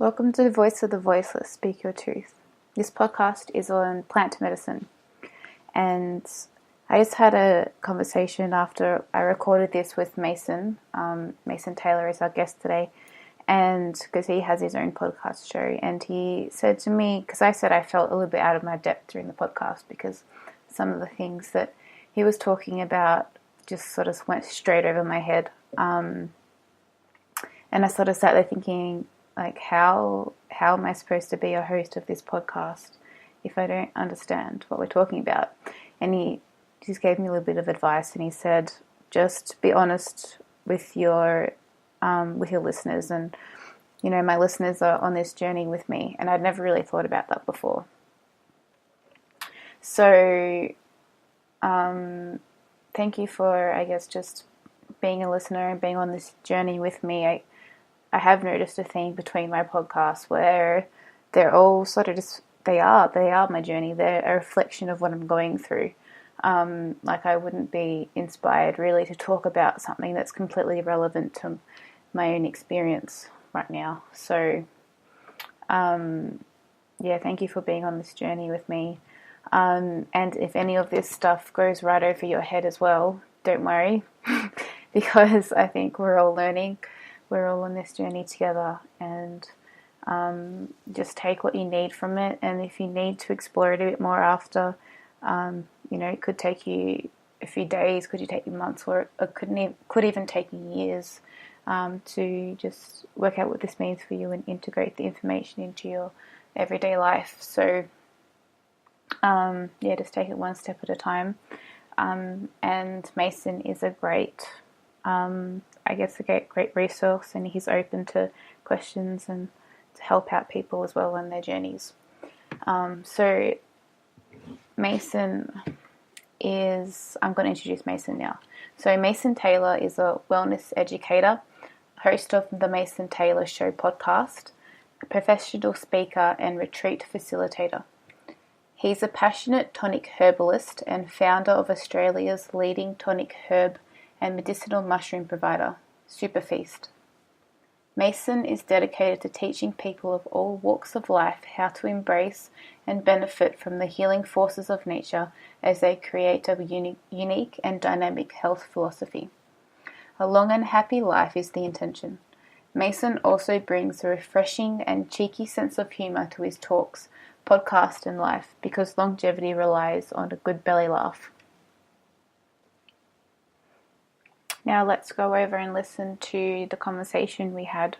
Welcome to the Voice of the Voiceless, Speak Your Truth. This podcast is on plant medicine, and I just had a conversation after I recorded this with Mason. Mason Taylor is our guest today, and because he has his own podcast show, and he said to me, because I said I felt a little bit out of my depth during the podcast because some of the things that he was talking about just sort of went straight over my head. And I sort of sat there thinking, like, how am I supposed to be a host of this podcast if I don't understand what we're talking about? And he just gave me a little bit of advice, and he said, just be honest with your listeners. And, you know, my listeners are on this journey with me, and I'd never really thought about that before. So, thank you for, I guess, just being a listener and being on this journey with me. I have noticed a theme between my podcasts where they're all sort of just, they are my journey. They're a reflection of what I'm going through. Like, I wouldn't be inspired really to talk about something that's completely irrelevant to my own experience right now. So, thank you for being on this journey with me. And if any of this stuff goes right over your head as well, don't worry, because I think we're all learning. We're all on this journey together, and just take what you need from it. And if you need to explore it a bit more after, it could take you a few days, could take you months, or it could even take you years to just work out what this means for you and integrate the information into your everyday life. So, just take it one step at a time. And Mason is a great great resource, and he's open to questions and to help out people as well on their journeys. So Mason I'm going to introduce Mason now. So Mason Taylor is a wellness educator, host of the Mason Taylor Show podcast, a professional speaker and retreat facilitator. He's a passionate tonic herbalist and founder of Australia's leading tonic herb and medicinal mushroom provider, SuperFeast. Mason is dedicated to teaching people of all walks of life how to embrace and benefit from the healing forces of nature as they create a unique and dynamic health philosophy. A long and happy life is the intention. Mason also brings a refreshing and cheeky sense of humour to his talks, podcast and life, because longevity relies on a good belly laugh. Now let's go over and listen to the conversation we had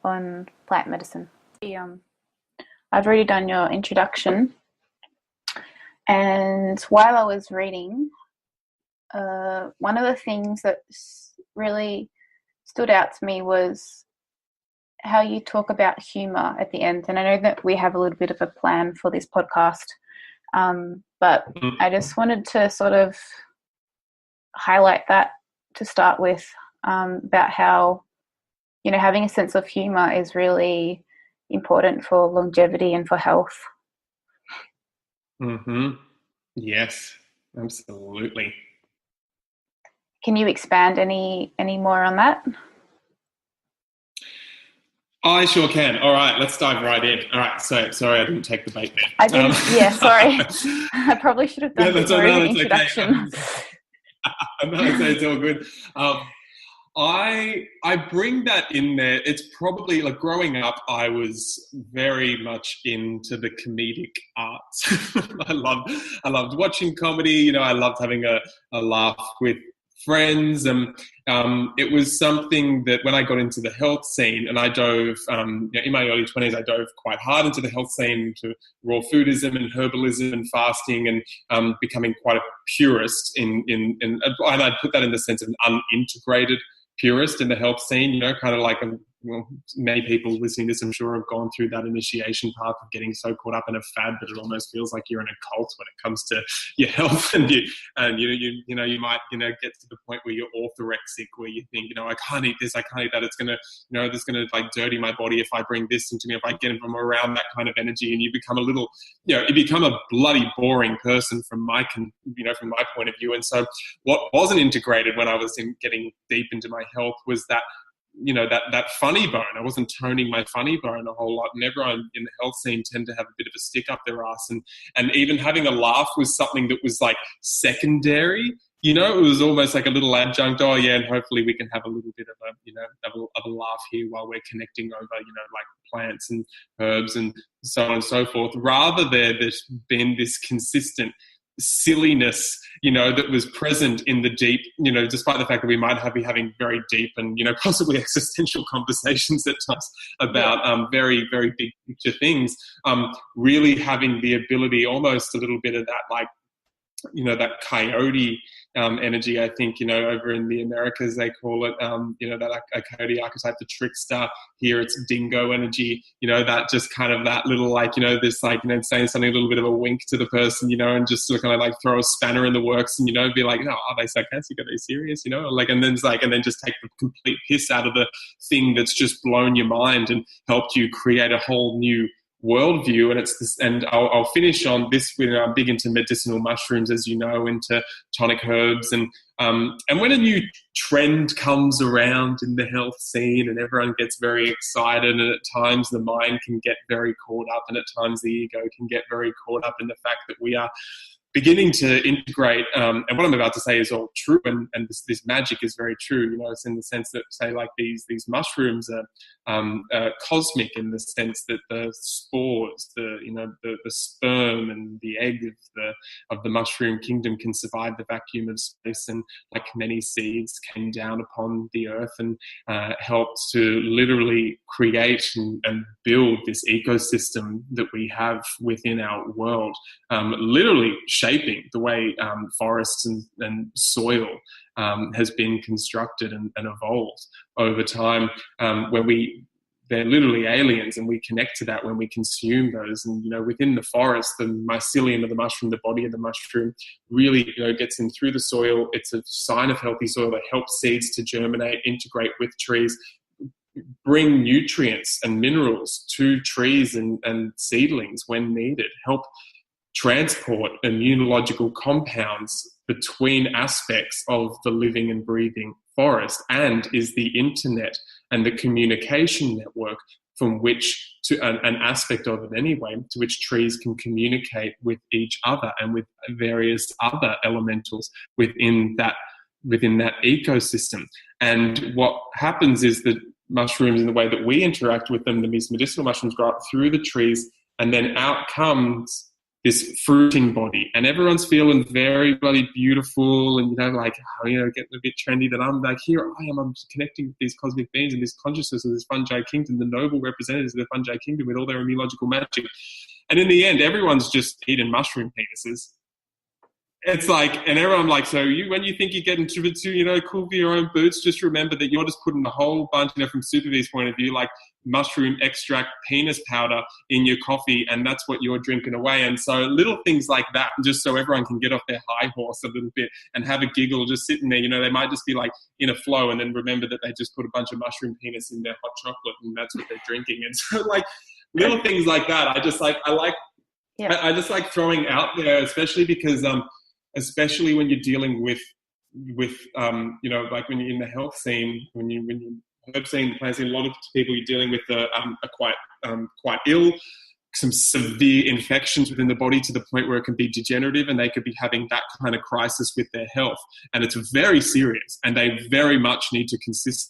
on plant medicine. I've already done your introduction, and while I was reading, one of the things that really stood out to me was how you talk about humour at the end. And I know that we have a little bit of a plan for this podcast, but I just wanted to sort of highlight that to start with, about how, having a sense of humour is really important for longevity and for health. Yes, absolutely. Can you expand any more on that? I sure can. All right, let's dive right in. All right, so sorry I didn't take the bait there. I didn't. Sorry. I probably should have done an introduction. Okay. No, it's all good. I bring that in there. It's probably like growing up, I was very much into the comedic arts. I loved watching comedy. I loved having a laugh with friends, and it was something that when I got into the health scene, and I dove in my early 20s, I dove quite hard into the health scene, into raw foodism and herbalism and fasting, and becoming quite a purist and I'd put that in the sense of an unintegrated purist in the health scene, kind of like many people listening to this, I'm sure, have gone through that initiation path of getting so caught up in a fad that it almost feels like you're in a cult when it comes to your health, and you might get to the point where you're orthorexic, where you think, I can't eat this, I can't eat that, it's gonna this gonna like dirty my body if I bring this into me, if I get from around that kind of energy, and you become a little, you become a bloody boring person from my point of view. And so what wasn't integrated when I was getting deep into my health was that that funny bone. I wasn't toning my funny bone a whole lot, and everyone in the health scene tend to have a bit of a stick up their ass, and even having a laugh was something that was like secondary. It was almost like a little adjunct. Oh yeah, and hopefully we can have a little bit of a laugh here while we're connecting over like plants and herbs and so on and so forth. Rather, there's been this consistent silliness, that was present in the deep, despite the fact that we might be having very deep and, possibly existential conversations at times about very, very big picture things, really having the ability, almost a little bit of that, like, that coyote energy, I think, over in the Americas, they call it, that a coyote archetype, the trickster. Here it's dingo energy, that just kind of that little, like, this, like, saying something, a little bit of a wink to the person, and just sort of kind of like throw a spanner in the works and, be like, no, are they sarcastic? Are they serious? Like, and then it's like, and then just take the complete piss out of the thing that's just blown your mind and helped you create a whole new worldview. And it's this, and I'll finish on this. I'm big into medicinal mushrooms, as you know, into tonic herbs, and when a new trend comes around in the health scene, and everyone gets very excited, and at times the mind can get very caught up, and at times the ego can get very caught up in the fact that we are beginning to integrate, and what I'm about to say is all true, and this magic is very true. It's in the sense that, say, like these mushrooms are cosmic, in the sense that the spores, the sperm and the egg of the mushroom kingdom can survive the vacuum of space, and like many seeds came down upon the earth and helped to literally create and build this ecosystem that we have within our world, literally shaping the way forests and soil has been constructed and evolved over time, they're literally aliens, and we connect to that when we consume those. And, within the forest, the mycelium of the mushroom, the body of the mushroom, really, gets in through the soil. It's a sign of healthy soil that helps seeds to germinate, integrate with trees, bring nutrients and minerals to trees and seedlings when needed, help transport immunological compounds between aspects of the living and breathing forest, and is the internet and the communication network from which, to an aspect of it anyway, to which trees can communicate with each other and with various other elementals within that ecosystem. And what happens is that mushrooms, in the way that we interact with them, these medicinal mushrooms grow up through the trees, and then out comes this fruiting body, and everyone's feeling very bloody beautiful, and getting a bit trendy, that I'm like, here I am, I'm connecting with these cosmic beings and this consciousness of this fungi kingdom, the noble representatives of the fungi kingdom with all their immunological magic. And in the end, everyone's just eating mushroom penises. It's like, and everyone like, so when you think you're getting too cool for your own boots, just remember that you're just putting a whole bunch, from SuperFeast point of view, like mushroom extract penis powder in your coffee, and that's what you're drinking away. And so little things like that, just so everyone can get off their high horse a little bit and have a giggle just sitting there. They might just be like in a flow, and then remember that they just put a bunch of mushroom penis in their hot chocolate, and that's what they're drinking. And so like little things like that, I just like throwing out there, especially because especially when you're dealing with like when you're in the health scene, when you herb scene, the plant scene, a lot of people you're dealing with are quite ill, some severe infections within the body to the point where it can be degenerative, and they could be having that kind of crisis with their health. And it's very serious, and they very much need to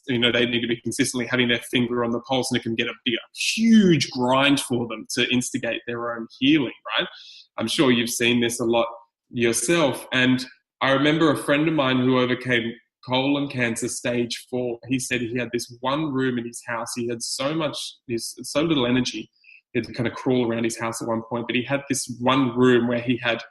they need to be consistently having their finger on the pulse, and it can get a huge grind for them to instigate their own healing, right? I'm sure you've seen this a lot yourself. And I remember a friend of mine who overcame colon cancer stage 4. He said he had this one room in his house. He had so little energy. He had to kind of crawl around his house at one point, but he had this one room where he had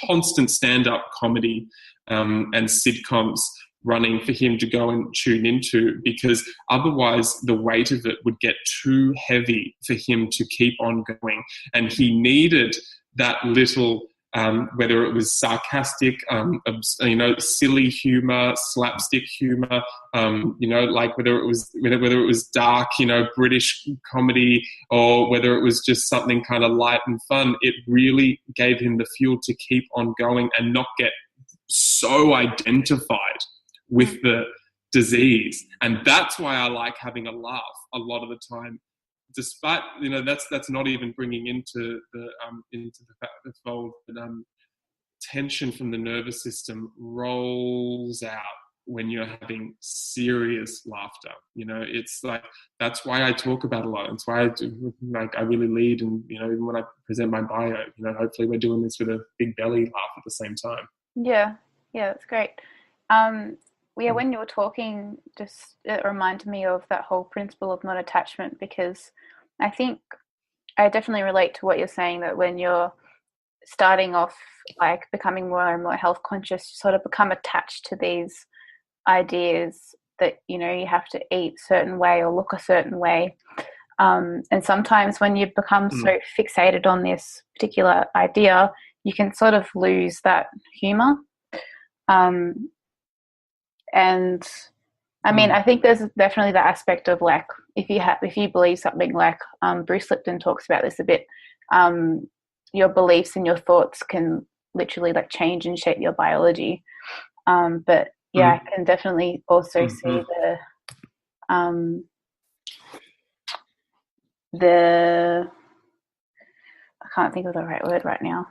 constant stand-up comedy and sitcoms running for him to go and tune into, because otherwise the weight of it would get too heavy for him to keep on going. And he needed that little whether it was sarcastic, silly humor, slapstick humor, like whether it was dark, British comedy, or whether it was just something kind of light and fun. It really gave him the fuel to keep on going and not get so identified with the disease. And that's why I like having a laugh a lot of the time, despite, that's not even bringing into the fold that tension from the nervous system rolls out when you're having serious laughter. It's like, that's why I talk about it a lot. That's why I do, like, I really lead, and even when I present my bio, hopefully we're doing this with a big belly laugh at the same time. Yeah, that's great. When you were talking, just it reminded me of that whole principle of non-attachment, because I think I definitely relate to what you're saying, that when you're starting off, like, becoming more and more health conscious, you sort of become attached to these ideas that you have to eat a certain way or look a certain way, and sometimes when you become so fixated on this particular idea, you can sort of lose that humour. And I mean, I think there's definitely the aspect of, like, if you believe something, like Bruce Lipton talks about this a bit, your beliefs and your thoughts can literally, like, change and shape your biology. But I can definitely also see the I can't think of the right word right now.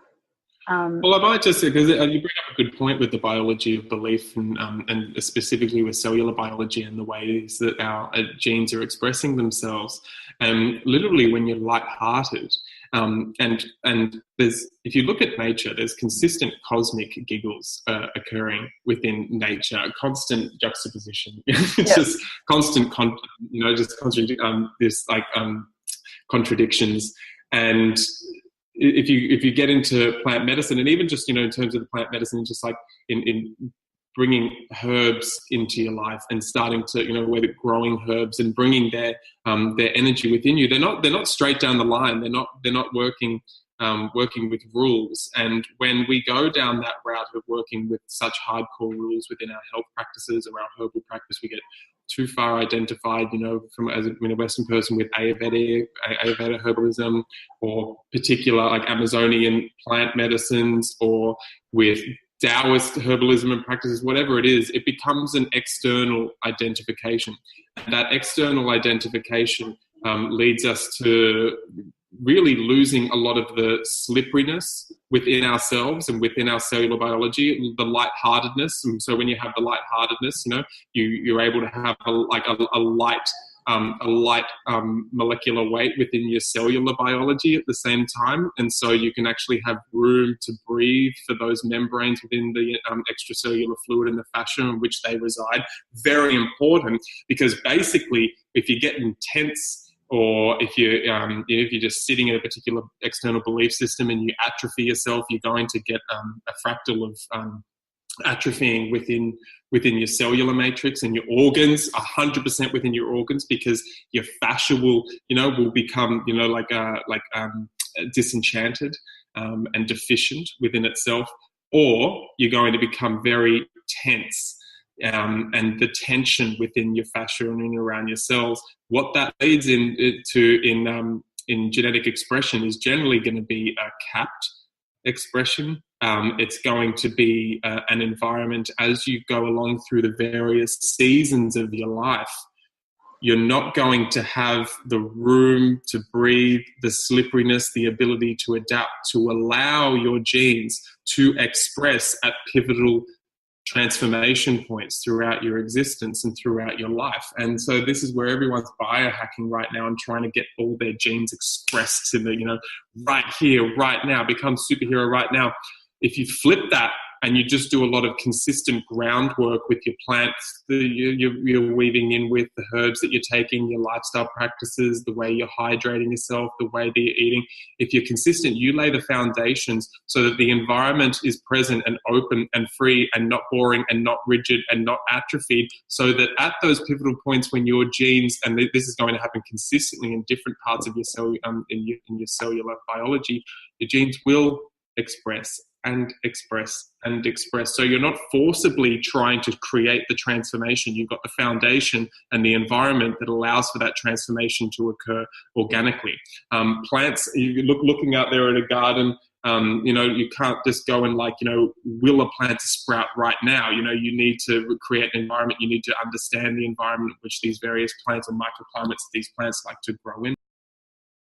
Well, I might just say, because you bring up a good point with the biology of belief, and specifically with cellular biology and the ways that our genes are expressing themselves. And literally, when you're lighthearted, and there's, if you look at nature, there's consistent cosmic giggles occurring within nature, constant juxtaposition. It's just constant, this, like, contradictions. And if you get into plant medicine, and even just, in terms of the plant medicine, just like in bringing herbs into your life and starting to, where they're growing herbs and bringing their energy within you, they're not straight down the line. They're not working with rules. And when we go down that route of working with such hardcore rules within our health practices or our herbal practice, we get too far identified, from as a Western person, with Ayurveda herbalism, or particular, like, Amazonian plant medicines, or with Taoist herbalism and practices, whatever it is, it becomes an external identification. And that external identification leads us to really losing a lot of the slipperiness within ourselves and within our cellular biology, the lightheartedness. And so when you have the lightheartedness, you're able to have a light molecular weight within your cellular biology at the same time. And so you can actually have room to breathe for those membranes within the extracellular fluid and the fascia in which they reside. Very important, because basically, if you get intense, or if you're just sitting in a particular external belief system and you atrophy yourself, you're going to get a fractal of atrophying within your cellular matrix, and your organs, 100% within your organs, because your fascia will become disenchanted and deficient within itself, or you're going to become very tense. And the tension within your fascia and in around your cells, what that leads into in genetic expression is generally going to be a capped expression. It's going to be an environment, as you go along through the various seasons of your life, you're not going to have the room to breathe, the slipperiness, the ability to adapt, to allow your genes to express at pivotal transformation points throughout your existence and throughout your life. And so this is where everyone's biohacking right now and trying to get all their genes expressed to the, right here, right now, become superhero right now. If you flip that and you just do a lot of consistent groundwork with your plants, you're weaving in with the herbs that you're taking, your lifestyle practices, the way you're hydrating yourself, the way that you're eating. If you're consistent, you lay the foundations so that the environment is present and open and free and not boring and not rigid and not atrophied, so that at those pivotal points when your genes, and this is going to happen consistently in different parts of your cell, in your cellular biology, your genes will express and express and express. So you're not forcibly trying to create the transformation. You've got the foundation and the environment that allows for that transformation to occur organically. Plants, you looking out there in a garden, You can't just go and will a plant to sprout right now. You need to create an environment. You need to understand the environment in which these various plants or microclimates these plants like to grow in.